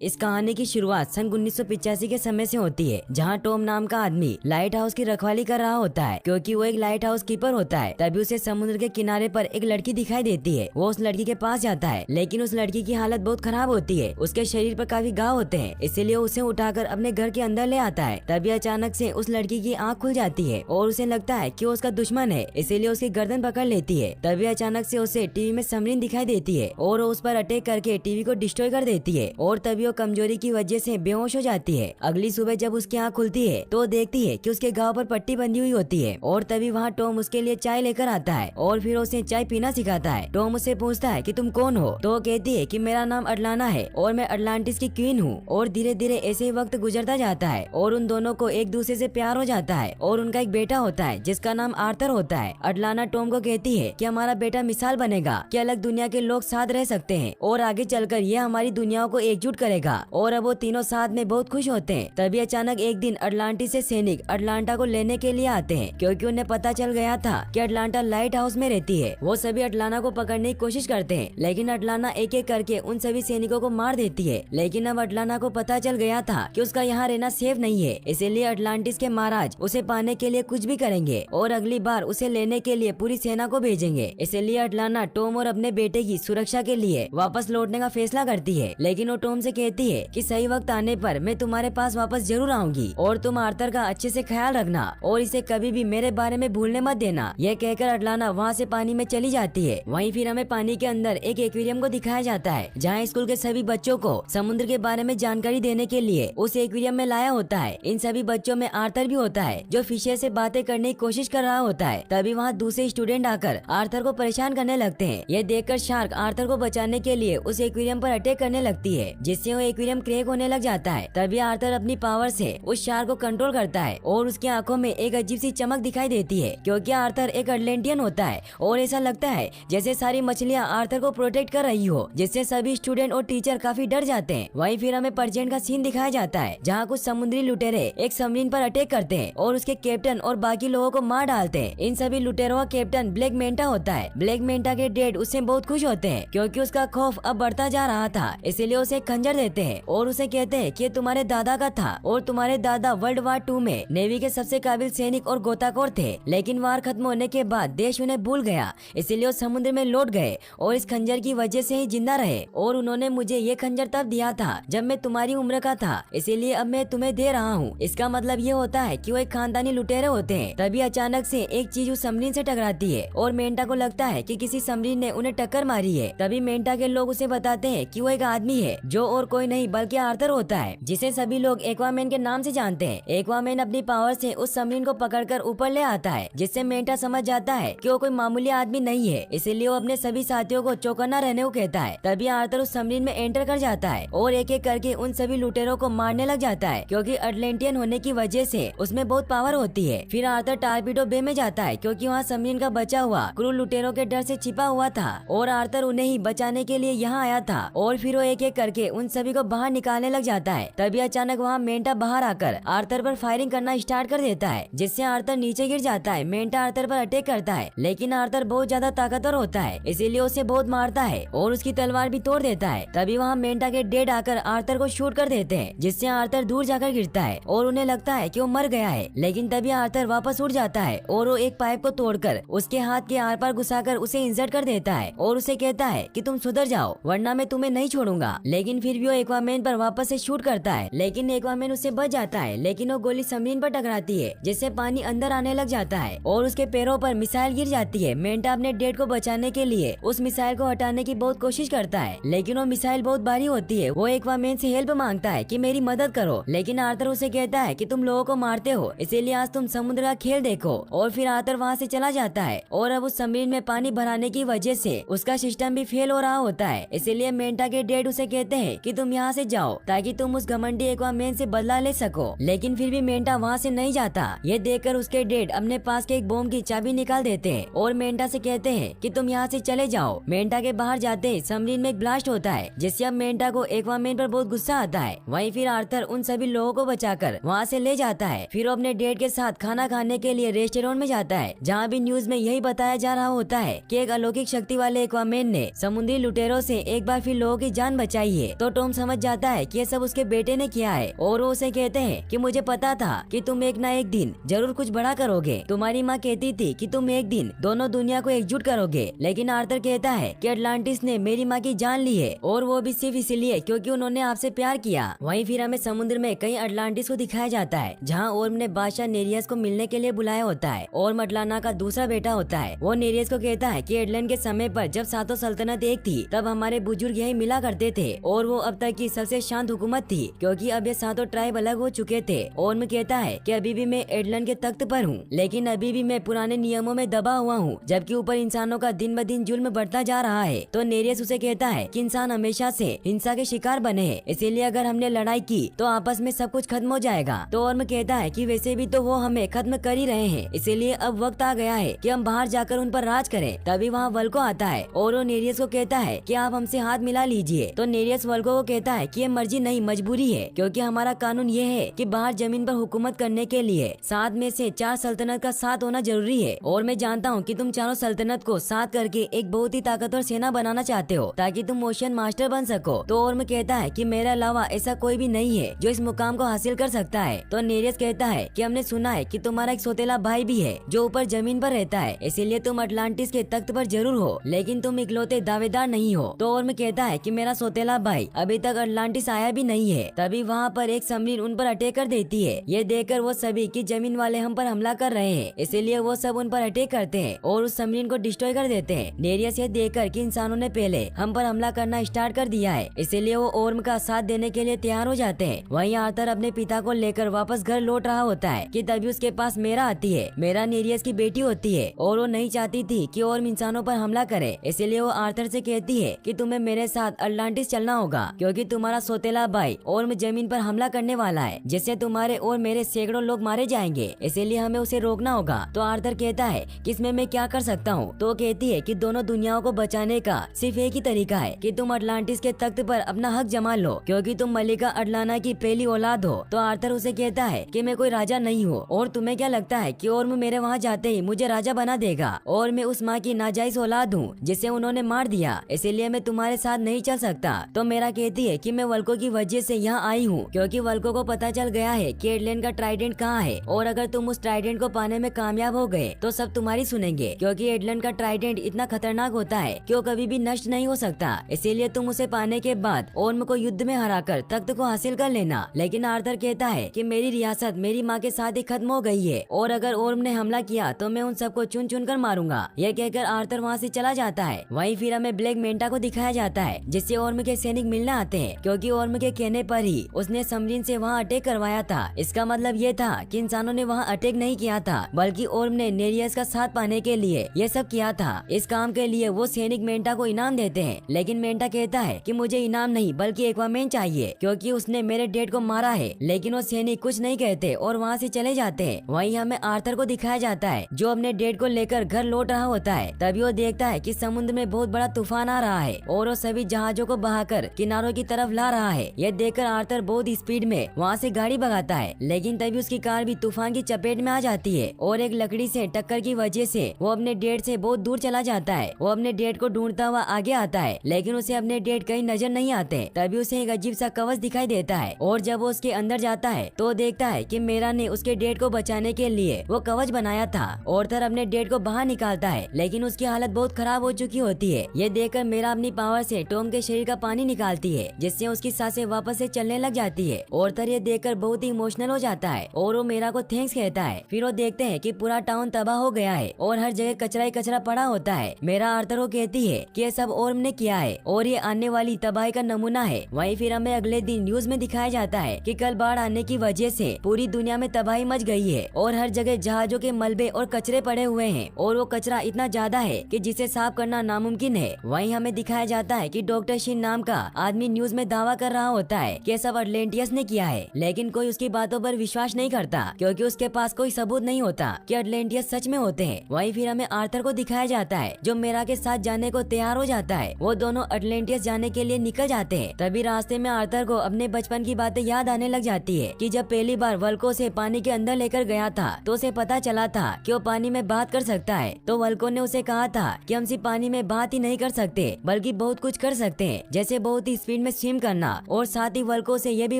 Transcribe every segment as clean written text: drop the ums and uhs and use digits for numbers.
इस कहानी की शुरुआत सन 1985 के समय से होती है, जहां टॉम नाम का आदमी लाइट हाउस की रखवाली कर रहा होता है, क्योंकि वो एक लाइट हाउस कीपर होता है। तभी उसे समुद्र के किनारे पर एक लड़की दिखाई देती है। वो उस लड़की के पास जाता है, लेकिन उस लड़की की हालत बहुत खराब होती है। उसके शरीर पर काफी घाव होते हैं, इसीलिए उसे उठाकर अपने घर के अंदर ले आता है। तभी अचानक से उस लड़की की आँख खुल जाती है और उसे लगता है कि वो उसका दुश्मन है, इसीलिए उसकी गर्दन पकड़ लेती है। तभी अचानक से उसे टीवी में समरीन दिखाई देती है और उस पर अटैक करके टीवी को डिस्ट्रॉय कर देती है और तभी वो कमजोरी की वजह से बेहोश हो जाती है। अगली सुबह जब उसकी आँख खुलती है तो देखती है कि उसके घाव पर पट्टी बंधी हुई होती है और तभी वहाँ टॉम उसके लिए चाय लेकर आता है और फिर उसे चाय पीना सिखाता है। टॉम उससे पूछता है कि तुम कौन हो, तो वो कहती है कि मेरा नाम अटलाना है और मैं अटलांटिस की क्वीन हूँ। और धीरे धीरे ऐसे ही वक्त गुजरता जाता है और उन दोनों को एक दूसरे से प्यार हो जाता है और उनका एक बेटा होता है जिसका नाम आर्थर होता है। अटलाना टॉम को कहती है कि हमारा बेटा मिसाल बनेगा कि अलग दुनिया के लोग साथ रह सकते हैं और आगे चलकर ये हमारी दुनियाओं को एकजुट करेगा। और अब वो तीनों साथ में बहुत खुश होते हैं। तभी अचानक एक दिन अटलांटिस से सैनिक अटलांटा को लेने के लिए आते हैं, क्योंकि उन्हें पता चल गया था कि अटलांटा लाइट हाउस में रहती है। वो सभी अटलाना को पकड़ने की कोशिश करते हैं, लेकिन अटलाना एक एक करके उन सभी सैनिकों को मार देती है। लेकिन अब अटलाना को पता चल गया था कि उसका यहाँ रहना सेफ नहीं है, इसीलिए अटलांटिस के महाराज उसे पाने के लिए कुछ भी करेंगे और अगली बार उसे लेने के लिए पूरी सेना को भेजेंगे। इसलिए अटलाना टॉम और अपने बेटे की सुरक्षा के लिए वापस लौटने का फैसला करती है। लेकिन वो टॉम से कहती है कि सही वक्त आने पर मैं तुम्हारे पास वापस जरूर आऊंगी और तुम आर्थर का अच्छे से ख्याल रखना और इसे कभी भी मेरे बारे में भूलने मत देना। यह कहकर अटलाना वहाँ से पानी में चली जाती है। वहीं फिर हमें पानी के अंदर एक एक्वेरियम को दिखाया जाता है, जहाँ स्कूल के सभी बच्चों को समुद्र के बारे में जानकारी देने के लिए उस एक्वेरियम में लाया होता है। इन सभी बच्चों में आर्थर भी होता है, जो फिशे से बातें करने की कोशिश कर रहा होता है। तभी वहाँ दूसरे स्टूडेंट आकर आर्थर को परेशान करने लगते हैं। यह देखकर शार्क आर्थर को बचाने के लिए उस एक्वेरियम पर अटैक करने लगती है, जिससे वो एक्वेरियम क्रैक होने लग जाता है। तभी आर्थर अपनी पावर से उस शार्क को कंट्रोल करता है और उसकी आंखों में एक अजीब सी चमक दिखाई देती है, क्योंकि आर्थर एक अटलांटियन होता है और ऐसा लगता है जैसे सारी मछलियाँ आर्थर को प्रोटेक्ट कर रही हो, जिससे सभी स्टूडेंट और टीचर काफी डर जाते हैं। वहीं फिर हमें परजेंट का सीन दिखाया जाता है, जहाँ कुछ समुद्री लुटेरे एक सबमरीन पर अटैक करते हैं और उसके कैप्टन और बाकी लोगों को मार डालते हैं। इन सभी लुटेरों का कैप्टन ब्लैक मेंटा होता है। ब्लैक मेंटा के डैड उससे बहुत खुश होते हैं, क्योंकि उसका खौफ अब बढ़ता जा रहा था, इसीलिए उसे खंजर देते हैं और उसे कहते हैं कि ये तुम्हारे दादा का था और तुम्हारे दादा वर्ल्ड वार 2 में नेवी के सबसे काबिल सैनिक और गोताखोर थे। लेकिन वार खत्म होने के बाद देश उन्हें भूल गया, इसीलिए वो समुद्र में लौट गए और इस खंजर की वजह से ही जिंदा रहे। और उन्होंने मुझे ये खंजर तब दिया था जब मैं तुम्हारी उम्र का था, इसीलिए अब मैं तुम्हें दे रहा हूँ। इसका मतलब ये होता है कि वो एक खानदानी लुटेरे होते हैं। तभी अचानक से एक चीज उस सबमरीन से टकराती है और मेंटा को लगता है कि किसी सबमरीन ने उन्हें टक्कर मारी है। तभी मेंटा के लोग उसे बताते हैं कि वो एक आदमी है, जो और कोई नहीं बल्कि आर्थर होता है, जिसे सभी लोग एक्वामैन के नाम से जानते हैं। एक्वामैन अपनी पावर से उस सबमरीन को पकड़कर ऊपर ले आता है, जिससे मेंटा समझ जाता है कि वो कोई मामूली आदमी नहीं है, इसीलिए वो अपने सभी साथियों को चौकन्ना रहने को कहता है। तभी आर्थर उस सबमरीन में एंटर कर जाता है और एक एक करके उन सभी लुटेरों को मारने लग जाता है, क्योंकि अटलांटियन होने की वजह से उसमें बहुत पावर होती है। फिर आर्थर टारपीडो बे में जाता है, क्योंकि वहाँ सबमरीन का बचा हुआ क्रू लुटेरों के डर से छिपा हुआ था और आर्थर उन्हें ही बचाने के लिए यहाँ आया था। और फिर वो एक एक करके उन सभी को बाहर निकालने लग जाता है। तभी अचानक वहाँ मेंटा बाहर आकर आर्थर पर फायरिंग करना स्टार्ट कर देता है, जिससे आर्थर नीचे गिर जाता है। मेंटा आर्थर पर अटैक करता है, लेकिन आर्थर बहुत ज्यादा ताकतवर होता है, इसीलिए उसे बहुत मारता है और उसकी तलवार भी तोड़ देता है। तभी वहाँ मेंटा के डैड आकर आर्थर को शूट कर देते हैं, जिससे आर्थर दूर जाकर गिरता है और उन्हें लगता है कि वो मर गया है। लेकिन तभी आर्थर वापस उड़ जाता है और वो एक पाइप को तोड़कर उसके हाथ के आर पार घुसाकर उसे इंजर्ड कर देता है और उसे कहता है कि तुम सुधर जाओ, वरना मैं तुम्हें नहीं छोड़ूंगा। लेकिन फिर भी वो एक्वामैन पर वापस से शूट करता है, लेकिन एक्वामैन उससे बच जाता है। लेकिन वो गोली सबमरीन पर टकराती है, जिससे पानी अंदर आने लग जाता है और उसके पैरों पर मिसाइल गिर जाती है। मेंटा अपने डैड को बचाने के लिए उस मिसाइल को हटाने की बहुत कोशिश करता है, लेकिन वो मिसाइल बहुत भारी होती है। वो एक्वामैन से हेल्प मांगता है कि मेरी मदद करो, लेकिन आर्थर उसे कहता है कि तुम लोगों को मारते हो, इसीलिए आज तुम समुद्र का खेल देखो। और फिर आर्थर वहाँ से चला जाता है और अब उस सबमरीन में पानी भराने की वजह से उसका सिस्टम भी फेल हो रहा होता है, इसीलिए मेंटा के डैड उसे कहते हैं कि तुम यहाँ से जाओ ताकि तुम उस घमंडी एक्वामैन से बदला ले सको। लेकिन फिर भी मेंटा वहाँ से नहीं जाता। ये देखकर उसके डैड अपने पास के एक बॉम्ब की चाबी निकाल देते हैं और मेंटा से कहते हैं कि तुम यहाँ से चले जाओ। मेंटा के बाहर जाते ही सबमरीन में एक ब्लास्ट होता है, जिससे अब मेंटा को एक्वामैन पर बहुत गुस्सा आता है। वहीं फिर आर्थर उन सभी लोगों को बचाकर वहाँ से ले जाता है। फिर वो अपने डैड के साथ खाना खाने के लिए रेस्टोरेंट में जाता है, जहाँ भी न्यूज में यही बताया जा रहा होता है कि एक अलौकिक शक्ति वाले एक्वामैन ने समुद्री लुटेरों से एक बार फिर लोगों की जान बचाई है। तो टॉम समझ जाता है कि ये सब उसके बेटे ने किया है और वो उसे कहते हैं कि मुझे पता था कि तुम एक ना एक दिन जरूर कुछ बड़ा करोगे। तुम्हारी माँ कहती थी कि तुम एक दिन दोनों दुनिया को एकजुट करोगे, लेकिन आर्थर कहता है कि अटलांटिस ने मेरी माँ की जान ली है और वो भी सिर्फ इसीलिए क्योंकि उन्होंने आपसे प्यार किया। वहीं फिर हमें समुद्र में कई अटलांटिस को दिखाया जाता है जहाँ ओर्म ने बादशाह नेरियस को मिलने के लिए बुलाया होता है। ओर्म अटलाना का दूसरा बेटा होता है। वो नेरियस को कहता है कि एडलन के समय पर जब सातों सल्तनत एक थी तब हमारे बुजुर्ग यही मिला करते थे और वो अब तक की सबसे शांत हुकूमत थी क्योंकि अब ये सातों ट्राइब अलग हो चुके थे। ओर्म कहता है कि अभी भी मैं एडलन के तख्त पर हूँ, लेकिन अभी भी मैं पुराने नियमों में दबा हुआ हूँ, जबकि ऊपर इंसानों का दिन ब दिन जुल्म बढ़ता जा रहा है। तो नेरियस उसे कहता है कि इंसान हमेशा से हिंसा के शिकार बने हैं, इसीलिए अगर हमने लड़ाई की तो आपस में सब कुछ खत्म हो जाएगा। तो ओर्म कहता है कि वैसे भी तो वो हमें खत्म कर ही रहे हैं, इसीलिए अब वक्त आ गया है कि हम बाहर जाकर उन पर राज करें। तभी वहाँ वल्को आता है और वो नेरियस को कहता है कि आप हमसे हाथ मिला लीजिए। तो नेरियस वल्को को कहता है कि ये मर्जी नहीं मजबूरी है, क्योंकि हमारा कानून ये है कि बाहर जमीन पर हुकूमत करने के लिए 7 में से 4 सल्तनत का साथ होना जरूरी है और मैं जानता हूँ कि तुम चारों सल्तनत को साथ करके एक बहुत ही ताकतवर सेना बनाना चाहते हो ताकि तुम ओशियन मास्टर बन सको। तो ओर्म कहता है कि मेरे अलावा ऐसा कोई भी नहीं है जो इस मुकाम को हासिल कर सकता है। तो नेरियस कहता है कि हमने सुना है कि तुम्हारा एक सोतेला भाई भी है जो ऊपर जमीन पर रहता है, इसीलिए तुम अटलांटिस के तख्त पर जरूर हो, लेकिन तुम इकलौते दावेदार नहीं हो। तो ओर्म कहता है कि मेरा सोतेला भाई अभी तक अटलांटिस आया भी नहीं है। तभी वहाँ पर एक सबमरीन उन पर अटैक कर देती है। ये देखकर वो सभी कि जमीन वाले हम पर हमला कर रहे हैं, इसीलिए वो सब उन पर अटैक करते हैं और उस सबमरीन को डिस्ट्रॉय कर देते हैं। नेरियस ये देखकर कि इंसानों ने पहले हम पर हमला करना स्टार्ट कर दिया है, इसीलिए वो ओर्म का साथ देने के लिए तैयार हो जाते हैं। वहीं आर्थर अपने पिता को लेकर वापस घर लौट रहा होता है कि तभी उसके पास मेरा आती है। मेरा नेरियस की बेटी होती है और वो नहीं चाहती थी कि ओर्म इंसानों पर हमला करे, इसीलिए वो आर्थर से कहती है कि तुम्हें मेरे साथ अटलांटिस चलना होगा क्योंकि तुम्हारा सोतेला भाई ओर्म जमीन पर हमला करने वाला है, जिससे तुम्हारे और मेरे सैकड़ों लोग मारे जाएंगे, इसीलिए हमें उसे रोकना होगा। तो आर्थर कहता है कि इसमें मैं क्या कर सकता हूँ। तो कहती है कि दोनों दुनियाओं को बचाने का सिर्फ एक ही तरीका है कि तुम अटलांटिस के तख्त पर अपना हक जमा लो क्योंकि तुम मलिका अटलाना की पहली औलाद हो। तो आर्थर उसे कहता है कि मैं कोई राजा नहीं हूँ और तुम्हें क्या लगता है कि ओर्म मेरे वहाँ जाते ही मुझे राजा बना देगा, और मैं उस माँ की नाजायज औलाद हूँ जिसे उन्होंने मार दिया, इसीलिए मैं तुम्हारे साथ नहीं चल सकता। तो मेरा कहती है कि मैं वल्को की वजह से यहाँ आई हूँ क्योंकि वल्को को पता चल गया है कि एडलेन का ट्राइडेंट कहाँ है और अगर तुम उस ट्राइडेंट को पाने में कामयाब हो गए तो सब तुम्हारी सुनेंगे क्योंकि एडलेन का ट्राइडेंट इतना खतरनाक होता है कि वो कभी भी नष्ट नहीं हो सकता, इसीलिए तुम उसे पाने के बाद ओर्म को युद्ध में हराकर तख्त को हासिल कर लेना। लेकिन आर्थर कहता है कि मेरी रियासत मेरी माँ के साथ ही खत्म हो गई है और अगर ओर्म ने हमला किया तो मैं उन सबको चुन चुन कर मारूंगा। यह कहकर आर्थर वहाँ से चला जाता है। वहीं फिर हमें ब्लैक मेंटा को दिखाया जाता है जिससे ओर्म के सैनिक मिलने आते हैं क्योंकि ओर्म के कहने पर ही उसने सबमरीन से वहाँ अटैक करवाया था। इसका मतलब ये था कि इंसानों ने वहाँ अटैक नहीं किया था बल्कि ओर्म ने नेरियस का साथ पाने के लिए ये सब किया था। इस काम के लिए वो सैनिक मेंटा को इनाम देते हैं, लेकिन मेंटा कहता है कि मुझे इनाम नहीं बल्कि एक्वामैन चाहिए क्योंकि उसने मेरे डैड को मारा है। लेकिन वो सैनिक कुछ नहीं कहते और वहाँ से चले जाते हैं। वहीं हमें आर्थर को दिखाया जाता है जो अपने डैड को लेकर घर लौट रहा होता है। तभी वो देखता है कि समुद्र में बहुत बड़ा तूफान आ रहा है और वो सभी जहाजों को बहाकर किनारों की तरफ ला रहा है। यह देखकर आर्थर बहुत स्पीड में वहाँ से गाड़ी भगाता है, लेकिन तभी उसकी कार भी तूफान की चपेट में आ जाती है और एक लकड़ी से टक्कर की वजह से वो अपने डैड से बहुत दूर चला जाता है। वो अपने डैड को ढूंढता हुआ आगे आता है, लेकिन उसे अपने डैड कहीं नजर नहीं आते। तभी उसे एक अजीब सा कवच दिखाई देता है और जब वो उसके अंदर जाता है तो देखता है कि मेरा ने उसके डैड को बचाने के लिए वो कवच बनाया था। आर्थर अपने डैड को बाहर निकालता है, लेकिन उसकी हालत बहुत खराब हो चुकी होती है। ये देखकर मेरा अपनी पावर से टॉम के शरीर का पानी निकालती है जिससे उसकी सांसें वापस से चलने लग जाती है। आर्थर ये देखकर बहुत ही इमोशनल हो जाता है और वो मेरा को थैंक्स कहता है। फिर वो देखते हैं कि पूरा टाउन तबाह हो गया है और हर जगह कचरा ही कचरा पड़ा होता है। मेरा आर्थर को कहती है कि ये सब ओर्म ने किया है और ये आने वाली तबाही का नमूना है। वहीं फिर हमें अगले दिन न्यूज में दिखाया जाता है कि कल बाढ़ आने की वजह से पूरी दुनिया में तबाही मच गई है और हर जगह जहाजों के मलबे और कचरे पड़े हुए हैं और वो कचरा इतना ज्यादा है कि जिसे साफ करना नामुमकिन है। वहीं हमें दिखाया जाता है कि डॉक्टर शिन नाम का आदमी न्यूज में दावा कर रहा होता है कि सब अटलांटियस ने किया है, लेकिन कोई उसकी बातों पर विश्वास नहीं करता क्योंकि उसके पास कोई सबूत नहीं होता कि अटलांटियस सच में होते हैं। वहीं फिर हमें आर्थर को दिखाया जाता है जो मेरा के साथ जाने को तैयार हो जाता है। वो दोनों अटलांटियस जाने के लिए निकल जाते हैं। तभी रास्ते में आर्थर को अपने बचपन की बातें याद आने लग जाती है कि जब पहली बार वल्को से पानी के अंदर लेकर गया था तो उसे पता चला था कि वो पानी में बात कर सकता है। तो वल्को ने उसे कहा था कि हम सिर्फ पानी में बात ही नहीं कर सकते बल्कि बहुत कुछ कर सकते हैं, जैसे बहुत ही स्पीड स्पीड में स्विम करना, और साथ ही वल्को से ये भी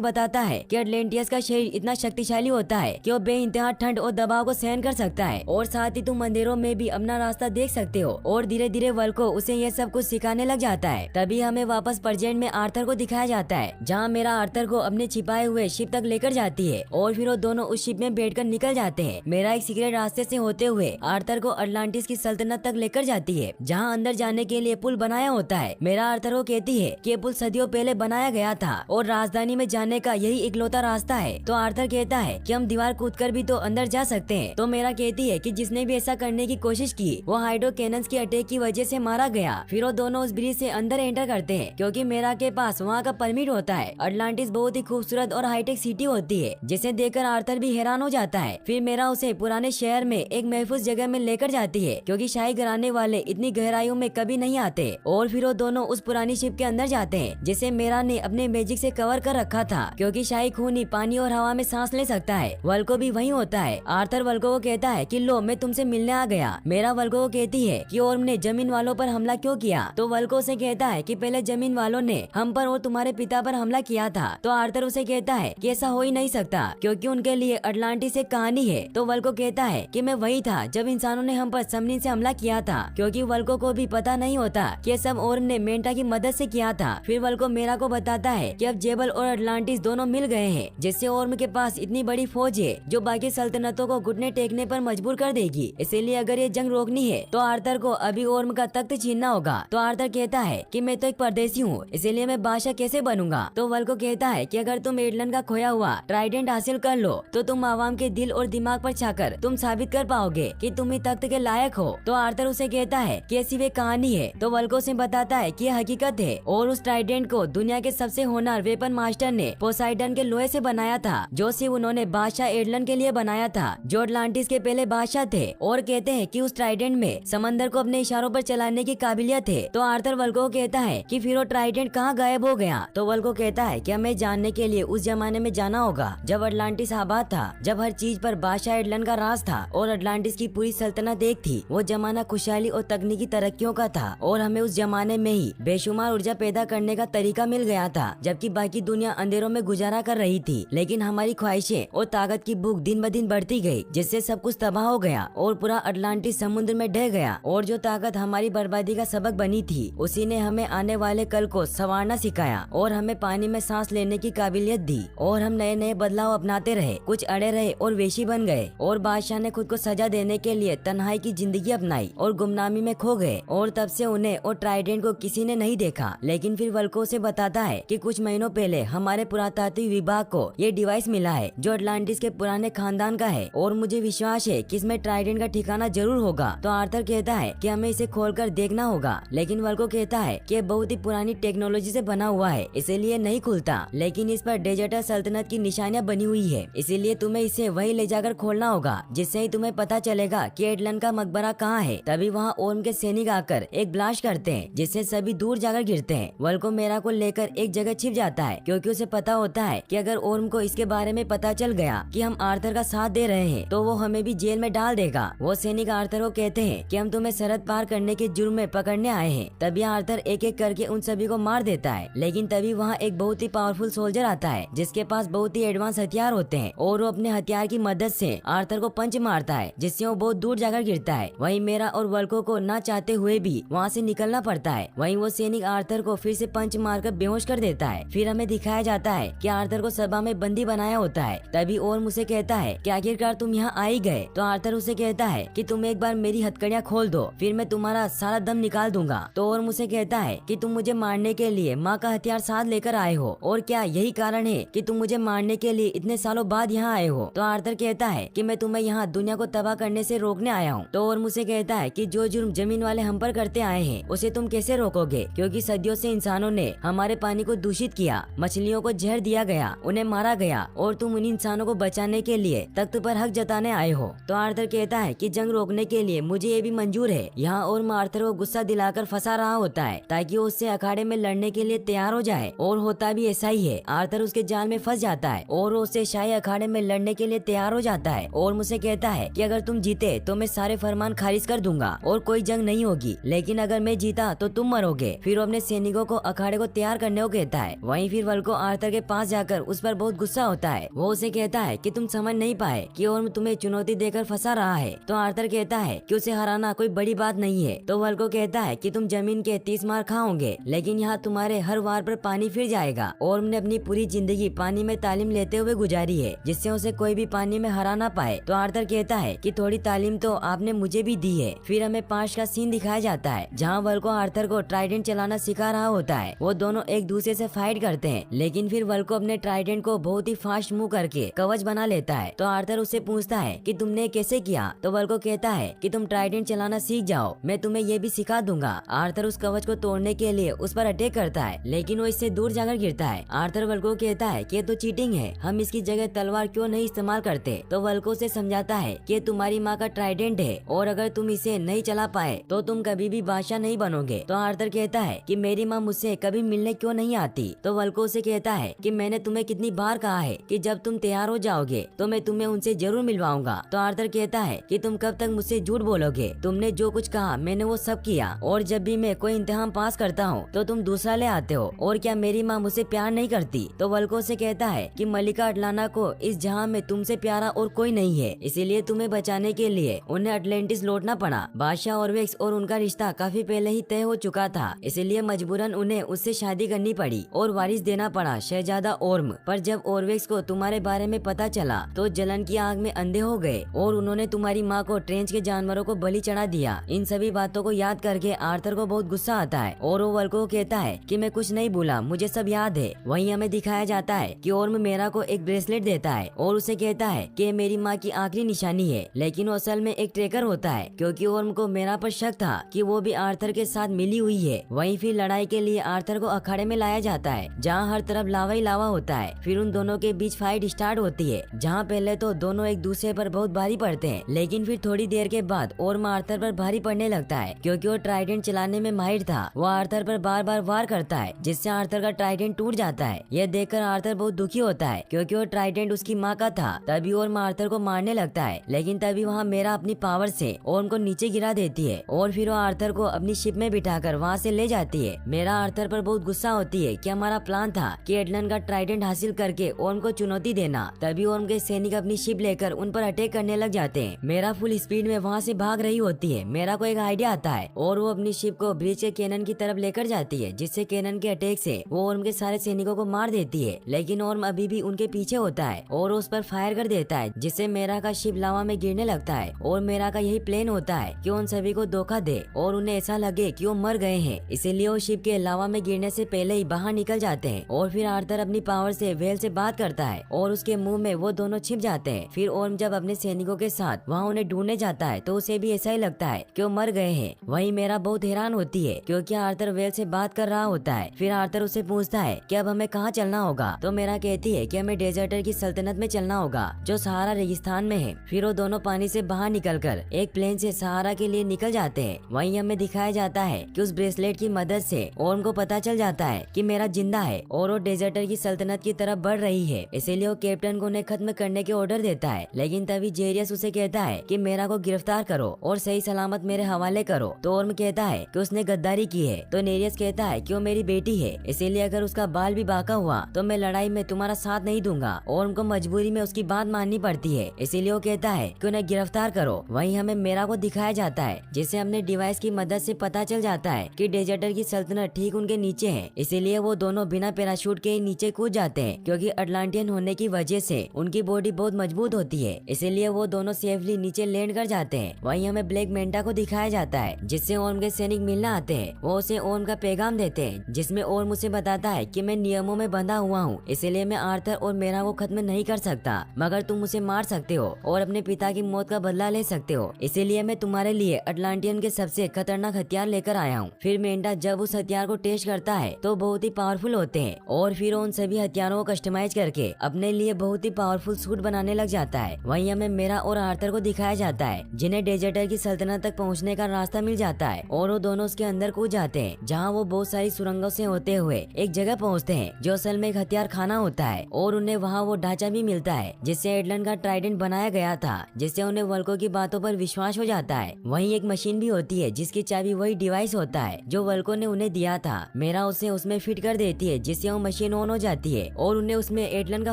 बताता है कि अटलांटियस का शरीर इतना शक्तिशाली होता है कि वो बेइंतहा ठंड और दबाव को सहन कर सकता है, और साथ ही तुम अंधेरों में भी अपना रास्ता देख सकते हो। और धीरे धीरे वल्को उसे ये सब कुछ सिखाने लग जाता है। तभी हमें वापस प्रेजेंट में आर्थर को दिखाया जाता है, जहाँ मेरा आर्थर को अपने छिपाए हुए शिप तक लेकर जाती है, और फिर वो दोनों उस शिप में बैठकर निकल जाते हैं। मेरा एक सीक्रेट रास्ते से होते हुए आर्थर को अटलांटिस की सल्तनत तक लेकर जाती है, जहाँ अंदर जाने के लिए पुल बनाया होता है। मेरा आर्थर को कहती है कि पुल सदियों पहले बनाया गया था और राजधानी में जाने का यही इकलौता रास्ता है। तो आर्थर कहता है कि हम दीवार कूदकर भी तो अंदर जा सकते हैं। तो मेरा कहती है कि जिसने भी ऐसा करने की कोशिश की वो हाइड्रो कैनन्स की अटैक की वजह से मारा गया। फिर वो दोनों उस ब्रिज से अंदर एंटर करते हैं, क्योंकि मेरा के पास वहाँ का परमिट होता है। अटलांटिस बहुत ही खूबसूरत और हाईटेक सिटी होती है, जिसे देखकर आर्थर भी हैरान हो जाता है। फिर मेरा उसे पुराने शहर में एक महफूज जगह में लेकर जाती है, क्योंकि शाही घराने वाले इतनी गहराइयों में कभी नहीं आते। और फिर वो दोनों उस पुरानी शिप के अंदर जाते हैं, जिसे मेरा ने अपने मैजिक से कवर कर रखा था, क्योंकि शाही खून ही पानी और हवा में सांस ले सकता है। वल्को भी वही होता है। आर्थर वल्को को कहता है कि लो मैं तुमसे मिलने आ गया। मेरा वल्को को कहती है कि ओर्म ने जमीन वालों पर हमला क्यों किया। तो वल्को से कहता है कि पहले जमीन वालों ने हम पर और तुम्हारे पिता पर हमला किया था। तो आर्थर उसे कहता है कि ऐसा हो ही नहीं सकता, क्योंकि उनके लिए अटलांटिस एक कहानी है। तो वल्को कहता है कि मैं वही था जब इंसानों ने हम पर सबनीन से हमला किया था, क्योंकि वल्को को भी पता नहीं होता कि ये सब ओर्म ने मेंटा की मदद से किया था। फिर वल्को मेरा को बताता है कि अब जेबल और अटलांटिस दोनों मिल गए हैं, जिससे ओर्म के पास इतनी बड़ी फौज है जो बाकी सल्तनतों को घुटने टेकने पर मजबूर कर देगी। इसीलिए अगर ये जंग रोकनी है तो आर्थर को अभी ओर्म का तख्त छीनना होगा। तो आर्थर कहता है कि मैं तो एक परदेसी हूँ, इसलिए मैं बादशाह कैसे बनूंगा। तो वल्को कहता है कि अगर तुम एडलन का खोया हुआ ट्राइडेंट हासिल कर लो तो तुम आवाम के दिल और दिमाग पर छाकर तुम साबित कर पाओगे कि तुम ही तख्त के लायक हो। तो आर्थर उसे कहता है कि ऐसी वे कहानी है। तो वल्को से बताता है कि यह हकीकत है, और उस ट्राइडेंट को दुनिया के सबसे होनहार वेपन मास्टर ने पोसाइडन के लोहे से बनाया था, जो सिर्फ उन्होंने बादशाह एडलन के लिए बनाया था, जो अटलांटिस के पहले बादशाह थे। और कहते हैं कि उस ट्राइडेंट में समंदर को अपने इशारों पर चलाने की काबिलियत है। तो आर्थर वल्को को कहता है कि फिर वो ट्राइडेंट कहाँ गायब हो गया। तो वल्को कहता है कि हमें जानने के लिए उस जमाने में जाना होगा जब अटलांटिस आबाद था, जब हर चीज पर बादशाह एडलन का राज था और अटलांटिस की पूरी सल्तनत एक थी। वो जमाना खुशहाली और तकनीकी तरक्कियों का था, और हमें उस जमाने में ही बेशुमार ऊर्जा पैदा करने का तरीका मिल गया था, जबकि बाकी दुनिया अंधेरों में गुजारा कर रही थी। लेकिन हमारी ख्वाहिशें और ताकत की भूख दिन ब दिन बढ़ती गई, जिससे सब कुछ तबाह हो गया और पूरा अटलांटिस समुद्र में ढह गया। और जो ताकत हमारी बर्बादी का सबक बनी थी, उसी ने हमें आने वाले कल को संवारना सिखाया और हमें पानी में सांस लेने की काबिलियत दी। और हम नए नए बदलाव अपनाते रहे, कुछ अड़े रहे और वेशी बन गए। और बादशाह ने खुद को सजा देने के लिए तन्हाई की जिंदगी अपनाई और गुमनामी में खो गए। और तब से उन्हें और ट्राइडेंट को किसी ने नहीं देखा। लेकिन फिर वल्को से बताता है कि कुछ महीनों पहले हमारे पुरातात्विक विभाग को ये डिवाइस मिला है, जो अटलांटिस के पुराने खानदान का है, और मुझे विश्वास है कि इसमें ट्राइडेंट का ठिकाना जरूर होगा। तो आर्थर कहता है कि हमें इसे खोलकर देखना होगा। लेकिन वल्को कहता है कि बहुत ही पुरानी टेक्नोलॉजी से बना हुआ है, इसीलिए नहीं खुलता। लेकिन इस पर डेजर्टर सल्तनत की निशानियां बनी हुई है, इसीलिए तुम्हें इसे वही ले जाकर खोलना होगा, जिससे ही तुम्हें पता चलेगा कि एडलन का मकबरा कहाँ है। तभी वहाँ ओर्म के सैनिक आकर एक ब्लास्ट करते हैं, जिससे सभी दूर जाकर गिरते हैं। वल्को मेरा को लेकर एक जगह छिप जाता है, क्योंकि उसे पता होता है कि अगर ओर्म को इसके बारे में पता चल गया कि हम आर्थर का साथ दे रहे हैं, तो वो हमें भी जेल में डाल देगा। वो सैनिक आर्थर को कहते हैं कि हम तुम्हें सरहद पार करने के जुर्म में पकड़ने आए हैं। तभी आर्थर एक एक करके उन सभी को मार देता है। लेकिन तभी वहाँ एक बहुत ही पावरफुल सोल्जर आता है, जिसके पास बहुत ही एडवांस हथियार होते हैं, और वो अपने हथियार की मदद से आर्थर को पंच मारता है, जिससे वो बहुत दूर जाकर गिरता है। वहीं मेरा और वल्को को ना चाहते हुए भी वहाँ से निकलना पड़ता है। वहीं वो सैनिक आर्थर को फिर से पंच मारकर बेहोश कर देता है। फिर हमें दिखाया जाता है कि आर्थर को सभा में बंदी बनाया होता है। तभी ओर्म उसे कहता है कि आखिरकार तुम यहाँ आ ही गए। तो आर्थर उसे कहता है कि तुम एक बार मेरी हथकड़ियाँ खोल दो, फिर मैं तुम्हारा सारा दम निकाल दूंगा। तो ओर्म उसे कहता है कि तुम मुझे मारने के लिए माँ का हथियार साथ लेकर आए हो, और क्या यही कारण है कि तुम मुझे मारने के लिए इतने सालों बाद यहाँ आए हो। तो आर्थर कहता है कि मैं तुम्हें यहाँ दुनिया को तबाह करने से रोकने आया हूँ। तो ओर्म उसे कहता है कि जो जुर्म जमीन वाले हम पर करते आए हैं, उसे तुम कैसे रोकोगे, क्योंकि सदियों से इंसानों ने हमारे पानी को दूषित किया, मछलियों को जहर दिया गया, उन्हें मारा गया, और तुम उन इंसानों को बचाने के लिए तख्त पर हक जताने आए हो। तो आर्थर कहता है कि जंग रोकने के लिए मुझे ये भी मंजूर है। यहाँ ओर्म आर्थर को गुस्सा दिलाकर फंसा रहा होता है, ताकि वो उससे अखाड़े में लड़ने के लिए तैयार हो जाए, और होता भी ऐसा ही है। आर्थर उसके जाल में फंस जाता है और उससे शाही अखाड़े में लड़ने के लिए तैयार हो जाता है, और मुझसे कहता है कि अगर तुम जीते तो मैं सारे फरमान खारिज कर दूंगा और कोई जंग नहीं होगी, लेकिन अगर मैं जीता तो तुम मरोगे। फिर वो अपने सैनिकों को अखाड़े को को तैयार करने को कहता है। वहीं फिर वल्को आर्थर के पास जाकर उस पर बहुत गुस्सा होता है। वो उसे कहता है कि तुम समझ नहीं पाए कि ओर्म तुम्हें चुनौती देकर फंसा रहा है। तो आर्थर कहता है कि उसे हराना कोई बड़ी बात नहीं है। तो वल्को कहता है कि तुम जमीन के 30 मार खाओगे, लेकिन यहाँ तुम्हारे हर वार पर पानी फिर जाएगा। ओर्म ने अपनी पूरी जिंदगी पानी में तालीम लेते हुए गुजारी है, जिससे उसे कोई भी पानी में हरा ना पाए। तो आर्थर कहता है कि थोड़ी तालीम तो आपने मुझे भी दी है। फिर हमें 5 का सीन दिखाया जाता है, जहाँ वल्को आर्थर को ट्राइडेंट चलाना सिखा रहा होता है। वो दोनों एक दूसरे से फाइट करते हैं, लेकिन फिर वल्को अपने ट्राइडेंट को बहुत ही फास्ट मूव करके कवच बना लेता है। तो आर्थर उससे पूछता है कि तुमने कैसे किया। तो वल्को कहता है कि तुम ट्राइडेंट चलाना सीख जाओ, मैं तुम्हें ये भी सिखा दूंगा। आर्थर उस कवच को तोड़ने के लिए उस पर अटैक करता है, लेकिन वो इससे दूर जाकर गिरता है। आर्थर वल्को कहता है कि ये तो चीटिंग है, हम इसकी जगह तलवार क्यों नहीं इस्तेमाल करते। तो वल्को से समझाता है कि तुम्हारी माँ का ट्राइडेंट है और अगर तुम इसे नहीं चला पाए तो तुम कभी भी बादशाह नहीं बनोगे। तो आर्थर कहता है कि मेरी माँ मुझसे कभी मिलने क्यों नहीं आती। तो वल्को से कहता है कि मैंने तुम्हें कितनी बार कहा है कि जब तुम तैयार हो जाओगे तो मैं तुम्हें उनसे जरूर मिलवाऊंगा। तो आर्थर कहता है कि तुम कब तक मुझसे झूठ बोलोगे, तुमने जो कुछ कहा मैंने वो सब किया, और जब भी मैं कोई इम्तिहान पास करता हूँ तो तुम दूसरा ले आते हो, और क्या मेरी माँ मुझसे प्यार नहीं करती। तो वल्को से कहता है कि मलिका अटलाना को इस जहां में तुमसे प्यारा और कोई नहीं है, इसीलिए तुम्हें बचाने के लिए उन्हें अटलांटिस लौटना पड़ा। बादशाह ऑर्वेक्स और उनका रिश्ता काफी पहले ही तय हो चुका था, इसलिए मजबूरन उन्हें उससे शादी करनी पड़ी और वारिस देना पड़ा शहजादा ओर्म। पर जब ऑर्वेक्स को तुम्हारे बारे में पता चला तो जलन की आग में अंधे हो गए और उन्होंने तुम्हारी माँ को ट्रेंच के जानवरों को बलि चढ़ा दिया। इन सभी बातों को याद करके आर्थर को बहुत गुस्सा आता है और वो वल्को को कहता है कि मैं कुछ नहीं भूला, मुझे सब याद है। वहीं हमें दिखाया जाता है कि ओर्म मेरा को एक ब्रेसलेट देता है और उसे कहता है कि मेरी माँ की आखिरी निशानी है, लेकिन वो असल में एक ट्रेकर होता है, क्योंकि ओर्म को मेरा पर शक था कि वो भी आर्थर के साथ मिली हुई है। वहीं फिर लड़ाई के लिए आर्थर को अखाड़े में लाया जाता है, जहाँ हर तरफ लावा ही लावा होता है। फिर उन दोनों के बीच फाइट स्टार्ट होती है, जहाँ पहले तो दोनों एक दूसरे पर बहुत भारी पड़ते हैं, लेकिन फिर थोड़ी देर के बाद ओर्म आर्थर पर भारी पड़ने लगता है, क्योंकि वो ट्राइडेंट चलाने में माहिर था। वो आर्थर पर बार बार वार करता है, जिससे आर्थर का ट्राइडेंट टूट जाता है। यह देखकर आर्थर बहुत दुखी होता है, क्योंकि वो ट्राइडेंट उसकी माँ का था। तभी ओर्म आर्थर को मारने लगता है, लेकिन तभी वहाँ मेरा अपनी पावर से ओर्म को नीचे गिरा देती है और फिर वो आर्थर को अपनी शिप में बिठाकर वहाँ से ले जाती है। मेरा आर्थर पर बहुत गुस्सा होती है कि हमारा प्लान था कि एडलन का ट्राइडेंट हासिल करके ओर्म को चुनौती देना। तभी ओर्म के सैनिक अपनी शिप लेकर उन पर अटैक करने लग जाते हैं। मेरा फुल स्पीड में वहाँ से भाग रही होती है। मेरा को एक आइडिया आता है और वो अपनी शिप को ब्रिज के कैनन की तरफ लेकर जाती है, जिससे कैनन के अटैक से वो ओर्म के सारे सैनिकों को मार देती है। लेकिन ओर्म अभी भी उनके पीछे होता है और उस पर फायर कर देता है, जिससे मेरा का शिप लावा में गिरने लगता है। और मेरा का यही प्लान होता है कि उन सभी को धोखा दे और उन्हें ऐसा लगे कि वो मर गए हैं, इसीलिए वो शिप के लावा में गिरने से पहले ही बाहर निकल जाते हैं। और फिर आर्थर अपनी पावर से वेल से बात करता है और उसके मुंह में वो दोनों छिप जाते हैं। फिर ओर्म जब अपने सैनिकों के साथ वहाँ उन्हें ढूंढने जाता है तो उसे भी ऐसा ही लगता है कि वो मर गए हैं। वहीं मेरा बहुत हैरान होती है, क्योंकि आर्थर वेल से बात कर रहा होता है। फिर आर्थर उससे पूछता है कि अब हमें कहाँ चलना होगा। तो मेरा कहती है कि हमें डेजर्टर की सल्तनत में चलना होगा, जो सहारा रेगिस्तान में है। फिर वो दोनों पानी से बाहर निकलकर एक प्लेन से सहारा के लिए निकल जाते हैं। वहीं हमें दिखाया जाता है कि उस ब्रेसलेट की मदद से ओर्म को पता चल जाता है कि मेरा जिंदा है और वो डेजर्टर की सल्तनत की तरफ बढ़ रही है, इसीलिए वो कैप्टन को उन्हें खत्म करने के ऑर्डर देता है। लेकिन तभी जेरियस उसे कहता है कि मेरा को गिरफ्तार करो और सही सलामत मेरे हवाले करो। तो ओर्म कहता है कि उसने गद्दारी की है। तो नेरियस कहता है कि वो मेरी बेटी है, इसीलिए अगर उसका बाल भी बाका हुआ तो मैं लड़ाई में तुम्हारा साथ नहीं दूंगा। ओर्म को मजबूरी में उसकी बात माननी पड़ती है, इसीलिए वो कहता है कि उन्हें गिरफ्तार करो। वहीं हमें मेरा को दिखाया जाता है, जिसे हमने डिवाइस की मदद से पता चल जाता है कि डेजर्टर की सल्तनत ठीक उनके नीचे है, इसीलिए वो दोनों बिना पैराशूट के नीचे कूद जाते हैं, क्योंकि अटलांटियन होने की वजह से उनकी बॉडी बहुत मजबूत होती है, इसीलिए वो दोनों सेफली नीचे लैंड कर जाते हैं। वहीं हमें ब्लैक मेंटा को दिखाया जाता है, जिससे ओर्म के सैनिक मिलने आते हैं। वो उसे ओर्म का पैगाम देते हैं, जिसमें ओर्म उसे बताता है कि मैं नियमों में बंधा हुआ हूँ, इसलिए मैं आर्थर और मेरा को खत्म नहीं कर सकता, मगर तुम उसे मार सकते हो और अपने पिता की मौत का बदला ले सकते हो, इसीलिए मैं तुम्हारे लिए अटलांटियन के सबसे खतरनाक हथियार लेकर आया हूँ। फिर मेंटा जब उस हथियार को टेस्ट करता है तो बहुत ही पावरफुल होते हैं और फिर उन सभी हथियारों को कस्टमाइज करके अपने लिए बहुत ही पावरफुल सूट बनाने लग जाता है। वहीं हमें मेरा और आर्थर को दिखाया जाता है, जिन्हें डेजर्टर की सल्तनत तक पहुँचने का रास्ता मिल जाता है और वो दोनों उसके अंदर कूद जाते हैं, जहाँ वो बहुत सारी सुरंगों से होते हुए एक जगह पहुँचते हैं जो असल में एक हथियार खाना होता है और उन्हें वहाँ वो ढांचा भी मिलता है जिससे एडलन का ट्राइडेंट बनाया गया था, जिससे उन्हें वल्को की बातों पर विश्वास हो जाता है। वहीं एक मशीन भी होती है जिसकी चाबी वही डिवाइस होता है जो वल्को ने उन्हें दिया था। मेरा मेरा उसे उसमें फिट कर देती है, जिससे वो मशीन ऑन हो जाती है और उन्हें उसमें एटलन का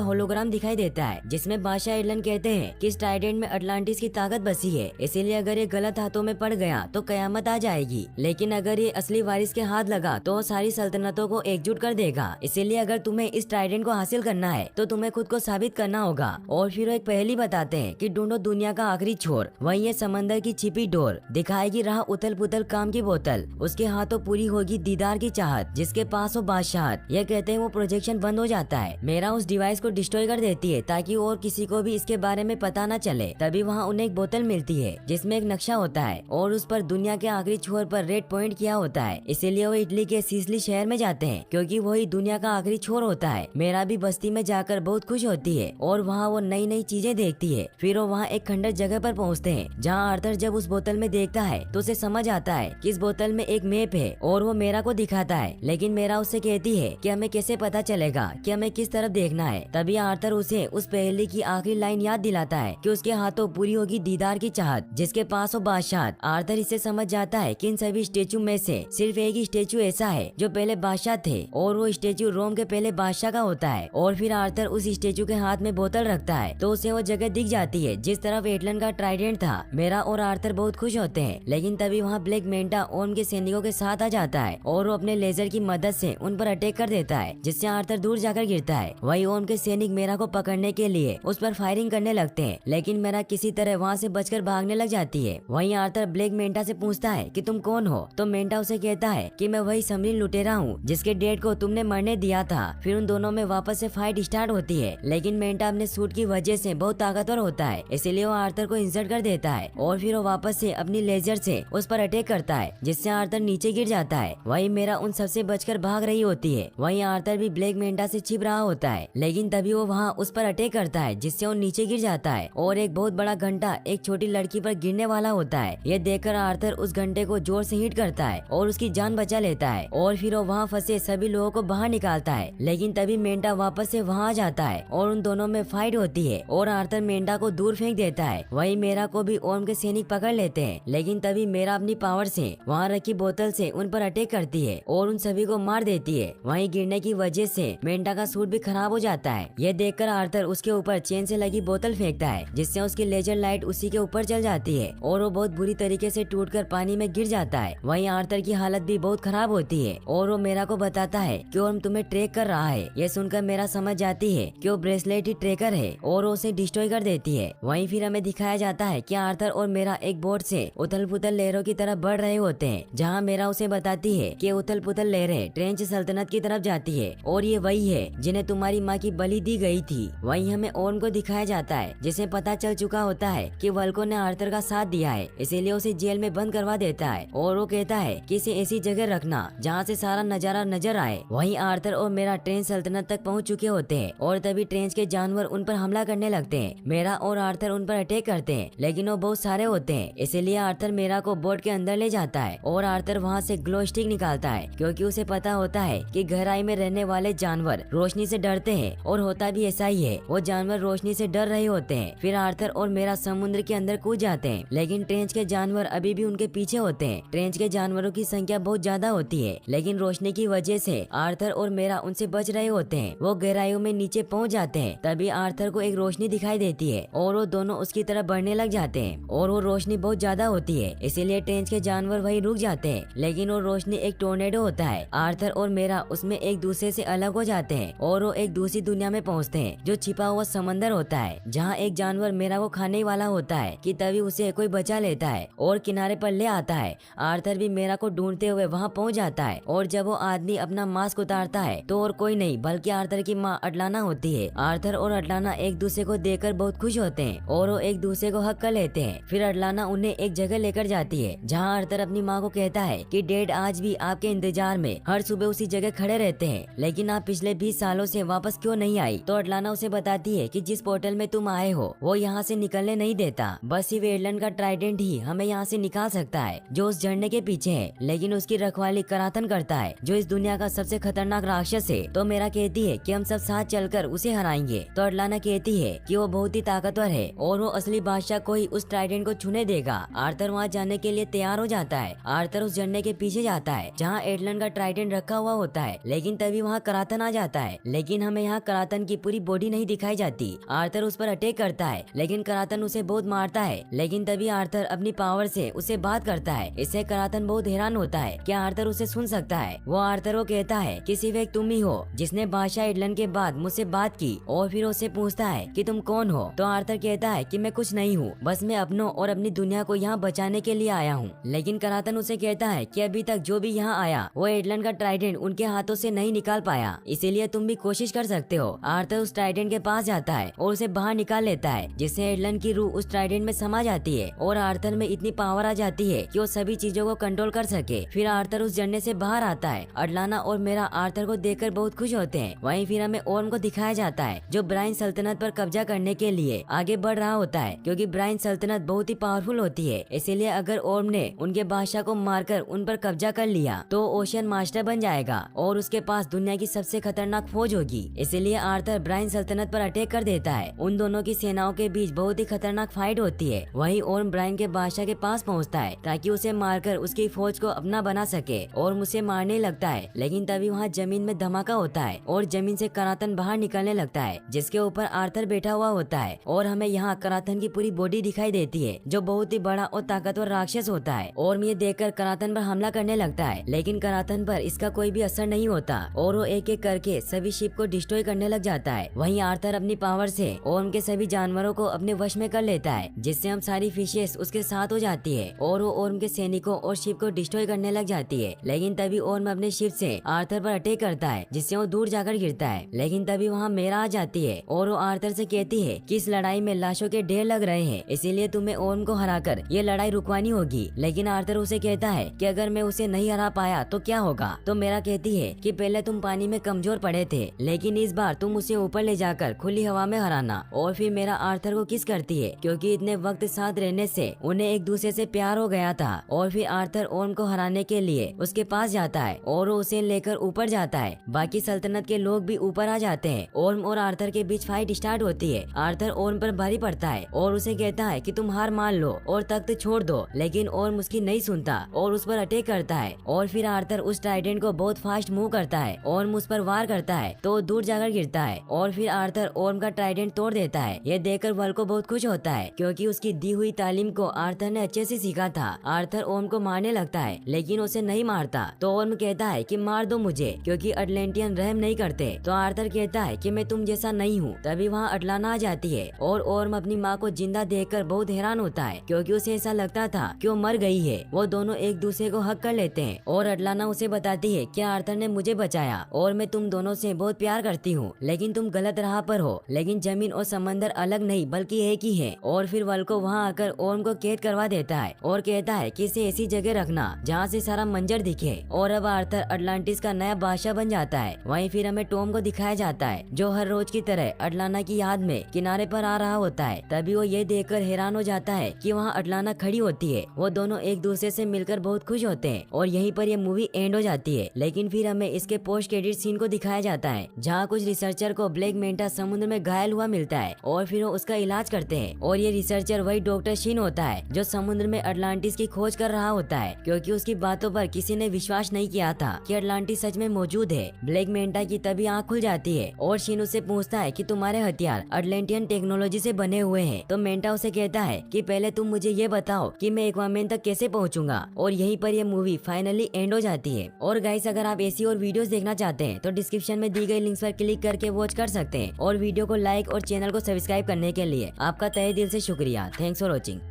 होलोग्राम दिखाई देता है, जिसमें बादशाह एटलन कहते हैं कि इस ट्राइडेंट में अटलांटिस की ताकत बसी है, इसीलिए अगर ये गलत हाथों में पड़ गया तो कयामत आ जाएगी, लेकिन अगर ये असली वारिस के हाथ लगा तो वो सारी सल्तनतों को एकजुट कर देगा। इसीलिए अगर तुम्हें इस ट्राइडेंट को हासिल करना है तो तुम्हें खुद को साबित करना होगा। और फिर वो एक पहेली बताते हैं कि ढूंढो दुनिया का आखिरी छोर, वही है समंदर की छिपी डोर, दिखाएगी राह उथल पुथल काम की बोतल, उसके हाथों पूरी होगी दीदार की चाहत, जिसके पास हो बादशाहत। यह कहते हैं वो प्रोजेक्शन बंद हो जाता है। मेरा उस डिवाइस को डिस्ट्रॉय कर देती है ताकि और किसी को भी इसके बारे में पता न चले। तभी वहाँ उन्हें एक बोतल मिलती है जिसमें एक नक्शा होता है और उस पर दुनिया के आखिरी छोर पर रेड पॉइंट किया होता है। इसीलिए वो इटली के सिसिली शहर में जाते हैं क्योंकि वही दुनिया का आखिरी छोर होता है। मेरा भी बस्ती में जाकर बहुत खुश होती है और वहाँ वो नई नई चीजें देखती है। फिर वो वहाँ एक खंडर जगह पर पहुँचते हैं जहाँ आर्थर जब उस बोतल में देखता है तो उसे समझ आता है कि इस बोतल में एक मैप है और वो मेरा को दिखाता है, लेकिन मेरा उससे कहती है कि हमें कैसे पता चलेगा कि हमें किस तरफ देखना है। तभी आर्थर उसे उस पहेली की आखिरी लाइन याद दिलाता है कि उसके हाथों पूरी होगी दीदार की चाहत, जिसके पास हो बादशाह। आर्थर इससे समझ जाता है कि इन सभी स्टेचू में से सिर्फ एक ही स्टेचू ऐसा है जो पहले बादशाह थे और वो स्टेचू रोम के पहले बादशाह का होता है। और फिर आर्थर उस स्टेचू के हाथ में बोतल रखता है तो उसे वो जगह दिख जाती है जिस तरफ एटलन का ट्राइडेंट था। मेरा और आर्थर बहुत खुश होते हैं, लेकिन तभी वहाँ ब्लैक मेंटा ओम के सैनिकों के साथ आ जाता है और वो अपने लेजर की मदद से उन पर अटैक कर देता है, जिससे आर्थर दूर जाकर गिरता है। वही ओम के सैनिक मेरा को पकड़ने के लिए उस पर फायरिंग करने लगते हैं, लेकिन मेरा किसी तरह वहाँ से बचकर भागने लग जाती है। वहीं आर्थर ब्लैक मेंटा से पूछता है कि तुम कौन हो, तो मेंटा उसे कहता है कि मैं वही समरीन लुटेरा हूँ जिसके डेड को तुमने मरने दिया था। फिर उन दोनों में वापस से फाइट स्टार्ट होती है, लेकिन मेंटा अपने सूट की वजह से बहुत ताकतवर होता है, इसीलिए वो आर्थर को इंसल्ट कर देता है और फिर वो वापस से अपनी लेजर से उस पर अटैक करता है, जिससे आर्थर नीचे गिर जाता है। वही मेरा उन सबसे बचकर भाग रही होती है। वहीं आर्थर भी ब्लैक मेंटा से छिप रहा होता है, लेकिन तभी वो वहाँ उस पर अटैक करता है, जिससे वो नीचे गिर जाता है और एक बहुत बड़ा घंटा एक छोटी लड़की पर गिरने वाला होता है। ये देखकर आर्थर उस घंटे को जोर से हिट करता है और उसकी जान बचा लेता है और फिर वो वहाँ फंसे सभी लोगों को बाहर निकालता है। लेकिन तभी मेंटा वापस से वहाँ आ जाता है और उन दोनों में फाइट होती है और आर्थर मेंटा को दूर फेंक देता है। वही मेरा को भी ओम के सैनिक पकड़ लेते हैं, लेकिन तभी मेरा अपनी पावर से वहाँ रखी बोतल से उन पर अटैक करती है और उन सभी को मार देती है। वहीं गिरने की वजह से मेंटा का सूट भी खराब हो जाता है। ये देखकर आर्थर उसके ऊपर चेन से लगी बोतल फेंकता है, जिससे उसकी लेजर लाइट उसी के ऊपर चल जाती है और वो बहुत बुरी तरीके से टूटकर पानी में गिर जाता है। वहीं आर्थर की हालत भी बहुत खराब होती है और वो मेरा को बताता है कि ओम तुम्हें ट्रैक कर रहा है। ये सुनकर मेरा समझ जाती है कि वो ब्रेसलेट ही ट्रैकर है और वो उसे डिस्ट्रॉय कर देती है। वहीं फिर हमें दिखाया जाता है कि आर्थर और मेरा एक बोट से उथल पुथल लहरों की तरफ बढ़ रहे होते हैं, जहाँ मेरा उसे बताती है कि उथल पुथल लहरें ट्रेंच सल्तनत की तरफ जाती है और ये वही है जिन्हें तुम्हारी माँ की बलि दी गई थी। वहीं हमें ओम को दिखाया जाता है, जिसे पता चल चुका होता है कि वल्को ने आर्थर का साथ दिया है, इसीलिए उसे जेल में बंद करवा देता है और वो कहता है कि इसे ऐसी जगह रखना जहाँ से सारा नजारा नजर आए। वहीं आर्थर और मेरा ट्रेन सल्तनत तक पहुँच चुके होते हैं और तभी ट्रेन के जानवर उन पर हमला करने लगते हैं। मेरा और आर्थर उन पर अटैक करते हैं, लेकिन वो बहुत सारे होते हैं, इसीलिए आर्थर मेरा को बोट के अंदर ले जाता है और आर्थर वहाँ से ग्लो स्टिक निकालता है, क्योंकि उसे पता होता है कि गहराई में रहने वाले जानवर रोशनी से डरते हैं और होता भी ऐसा ही है, वो जानवर रोशनी से डर रहे होते हैं। फिर आर्थर और मेरा समुद्र के अंदर कूद जाते हैं, लेकिन ट्रेंच के जानवर अभी भी उनके पीछे होते हैं। ट्रेंच के जानवरों की संख्या बहुत ज्यादा होती है, लेकिन रोशनी की वजह से आर्थर और मेरा उनसे बच रहे होते हैं। वो गहराइयों में नीचे पहुंच जाते हैं, तभी आर्थर को एक रोशनी दिखाई देती है और वो दोनों उसकी तरफ बढ़ने लग जाते हैं और वो रोशनी बहुत ज्यादा होती है, इसीलिए ट्रेंच के जानवर वही रुक जाते हैं। लेकिन वो रोशनी एक टोर्नेडो होता है। आर्थर और मेरा उसमें एक दूसरे से अलग हो जाते हैं और वो एक दूसरी दुनिया में पहुंचते हैं जो छिपा हुआ समंदर होता है, जहाँ एक जानवर मेरा को खाने वाला होता है कि तभी उसे कोई बचा लेता है और किनारे पर ले आता है। आर्थर भी मेरा को ढूंढते हुए वहाँ पहुँच जाता है और जब वो आदमी अपना मास्क उतारता है तो और कोई नहीं बल्कि आर्थर की माँ अटलाना होती है। आर्थर और अटलाना एक दूसरे को देखकर बहुत खुश होते हैं और वो एक दूसरे को हक कर लेते हैं। फिर अटलाना उन्हें एक जगह लेकर जाती है जहाँ आर्थर अपनी माँ को कहता है कि डैड आज भी आपके इंतजार में हर सुबह उसी जगह खड़े रहते हैं, लेकिन आप पिछले 20 सालों से वापस क्यों नहीं आई? तो अटलाना उसे बताती है कि जिस पोर्टल में तुम आए हो वो यहाँ से निकलने नहीं देता, बस सिर्फ एटलन का ट्राइडेंट ही हमें यहाँ से निकाल सकता है जो उस झरने के पीछे है, लेकिन उसकी रखवाली करातन करता है जो इस दुनिया का सबसे खतरनाक राक्षस है। तो मेरा कहती है कि हम सब साथ चलकर उसे हराएंगे। तो अटलाना कहती है कि वो बहुत ही ताकतवर है और वो असली बादशाह को ही उस ट्राइडेंट को छूने देगा। आर्थर वहाँ जाने के लिए तैयार हो जाता है। आर्थर उस झरने के पीछे जाता है जहाँ एटलन का ट्राइडेंट रखा हुआ होता है, लेकिन तभी वहाँ करातन आ जाता है। लेकिन हमें यहाँ करातन की पूरी बॉडी नहीं दिखाई जाती। आर्थर उस पर अटैक करता है, लेकिन करातन उसे बहुत मारता है। लेकिन तभी आर्थर अपनी पावर से उसे बात करता है। इससे करातन बहुत हैरान होता है कि आर्थर उसे सुन सकता है। वो आर्थर को कहता है कि सिर्फ एक तुम ही हो जिसने बादशाह एडलन के बाद मुझसे बात की, और फिर उससे पूछता है कि तुम कौन हो। तो आर्थर कहता है कि मैं कुछ नहीं हूँ, बस मैं अपनों और अपनी दुनिया को यहाँ बचाने के लिए आया हूँ। लेकिन करातन उसे कहता है कि अभी तक जो भी यहाँ आया वो एडलन का ट्राइडेंट उनके हाथों से नहीं निकाल पाया, इसीलिए तुम भी कोशिश कर सकते हो। आर्थर उस ट्राइडेंट के पास जाता है और उसे बाहर निकाल लेता है, जिससे एडलन की रूह उस ट्राइडेंट में समा जाती है और आर्थर में इतनी पावर आ जाती है कि वो सभी चीजों को कंट्रोल कर सके। फिर आर्थर उस झरने से बाहर आता है। अडलाना और मेरा आर्थर को देखकर बहुत खुश होते हैं। वहीं फिर हमें ओर्म को दिखाया जाता है, जो ब्राइन सल्तनत पर कब्जा करने के लिए आगे बढ़ रहा होता है, क्योंकि ब्राइन सल्तनत बहुत ही पावरफुल होती है। इसीलिए अगर ओर्म ने उनके बादशाह को मारकर उन पर कब्जा कर लिया तो ओशियन मास्टर बन जाएगा और उसके पास दुनिया की सबसे खतरनाक फौज होगी। इसीलिए आर्थर ब्राइन सल्तनत पर अटैक कर देता है। उन दोनों की सेनाओं के बीच बहुत ही खतरनाक फाइट होती है। वहीं ओर्म ब्राइन के बादशाह के पास पहुंचता है ताकि उसे मारकर उसकी फौज को अपना बना सके और मुझे मारने लगता है। लेकिन तभी वहाँ जमीन में धमाका होता है और जमीन से करातन बाहर निकलने लगता है, जिसके ऊपर आर्थर बैठा हुआ होता है। और हमें यहाँ करातन की पूरी बॉडी दिखाई देती है, जो बहुत ही बड़ा और ताकतवर राक्षस होता है। और ये देखकर करातन पर हमला करने लगता है, लेकिन करातन पर इसका कोई भी असर नहीं होता और वो एक एक करके सभी शिप को डिस्ट्रॉय करने लग जाता है। वहीं आर्थर अपनी पावर से ओर्म के सभी जानवरों को अपने वश में कर लेता है, जिससे हम सारी फिशेस उसके साथ हो जाती है और वो ओर्म के सैनिकों और शिप को डिस्ट्रॉय करने लग जाती है। लेकिन तभी ओर्म अपने शिप से आर्थर पर अटैक करता है, जिससे वो दूर जाकर गिरता है। लेकिन तभी वहाँ मेरा आ जाती है और वो आर्थर से कहती है कि इस लड़ाई में लाशों के ढेर लग रहे हैं, इसीलिए तुम्हें ओर्म को हराकर ये लड़ाई रुकवानी होगी। लेकिन आर्थर उसे कहता है कि अगर मैं उसे नहीं हरा पाया तो क्या होगा। तो मेरा कहती है कि पहले तुम पानी में कमजोर पड़े थे, लेकिन इस बार तुम उसे ऊपर ले जाकर खुली हवा में हराना। और फिर मेरा आर्थर को किस करती है, क्योंकि इतने वक्त साथ रहने से उन्हें एक दूसरे से प्यार हो गया था। और फिर आर्थर ओर्म को हराने के लिए उसके पास जाता है और वो उसे लेकर ऊपर जाता है। बाकी सल्तनत के लोग भी ऊपर आ जाते हैं। ओर्म और आर्थर के बीच फाइट स्टार्ट होती है। आर्थर ओर्म पर भारी पड़ता है और उसे कहता है कि तुम हार मान लो और तख्त छोड़ दो, लेकिन ओर्म उसकी नहीं सुनता और उस पर अटैक करता है। और फिर आर्थर उस ट्राइडेंट को बहुत फास्ट मूव करता है। ओर्म उस पर वार करता है तो दूर जाकर गिरता है और फिर आर्थर ओर्म का ट्राइडेंट तोड़ देता है। यह देखकर वल्को बहुत खुश होता है, क्योंकि उसकी दी हुई तालीम को आर्थर ने अच्छे से सीखा था। आर्थर ओर्म को मारने लगता है, लेकिन उसे नहीं मारता। तो ओर्म कहता है कि मार दो मुझे, क्योंकि अटलांटियन रहम नहीं करते। तो आर्थर कहता है कि मैं तुम जैसा नहीं हूँ। तभी वहाँ अटलाना आ जाती है और ओर्म अपनी माँ को जिंदा देखकर बहुत हैरान होता है, क्योंकि उसे ऐसा लगता था कि वो मर गई है। वो दोनों एक दूसरे को हक कर लेते हैं और अटलाना उसे बताती है कि आर्थर ने मुझे बचाया और मैं तुम दोनों से बहुत प्यार करती हूँ, लेकिन तुम गलत राह पर हो। लेकिन जमीन और समंदर अलग नहीं बल्कि एक ही है। और फिर वल्को वहाँ आकर ओर्म को कैद करवा देता है और कहता है कि इसे ऐसी जगह रखना जहाँ से सारा मंजर दिखे। और अब आर्थर अटलांटिस का नया बादशाह बन जाता है। वहीं फिर हमें टॉम को दिखाया जाता है, जो हर रोज की तरह अटलाना की याद में किनारे पर आ रहा होता है। तभी वो ये देखकर हैरान हो जाता है कि वहाँ अटलाना खड़ी होती है। वो दोनों एक दूसरे से मिलकर बहुत खुश होते हैं और यहीं पर ये मूवी एंड हो जाती है। लेकिन फिर हमें इसके पोस्ट क्रेडिट सीन को दिखाया जाता है, जहाँ कुछ रिसर्चर को ब्लैक मेंटा समुद्र में घायल हुआ मिलता है और फिर वो उसका इलाज करते हैं। और ये रिसर्चर वही डॉक्टर शिन होता है जो समुद्र में अटलांटिस की खोज कर रहा होता है, क्योंकि उसकी बातों पर किसी ने विश्वास नहीं किया था कि अटलांटिस सच में मौजूद है। ब्लैक मेंटा की तभी आँख खुल जाती है और शिन उससे पूछता है कि तुम्हारे हथियार अटलांटियन टेक्नोलॉजी से बने हुए हैं। तो मेंटा उसे कहता है कि पहले तुम मुझे ये बताओ कि मैं एक्वामैन तक कैसे पहुंचूंगा। और यहीं पर ये मूवी फाइनली एंड हो जाती है। और गाइस, अगर आप ऐसी और वीडियोस देखना चाहते हैं तो डिस्क्रिप्शन में दी गई लिंक्स पर क्लिक करके वॉच कर सकते हैं। और वीडियो को लाइक और चैनल को सब्सक्राइब करने के लिए आपका तहे दिल से शुक्रिया। Thanks for watching.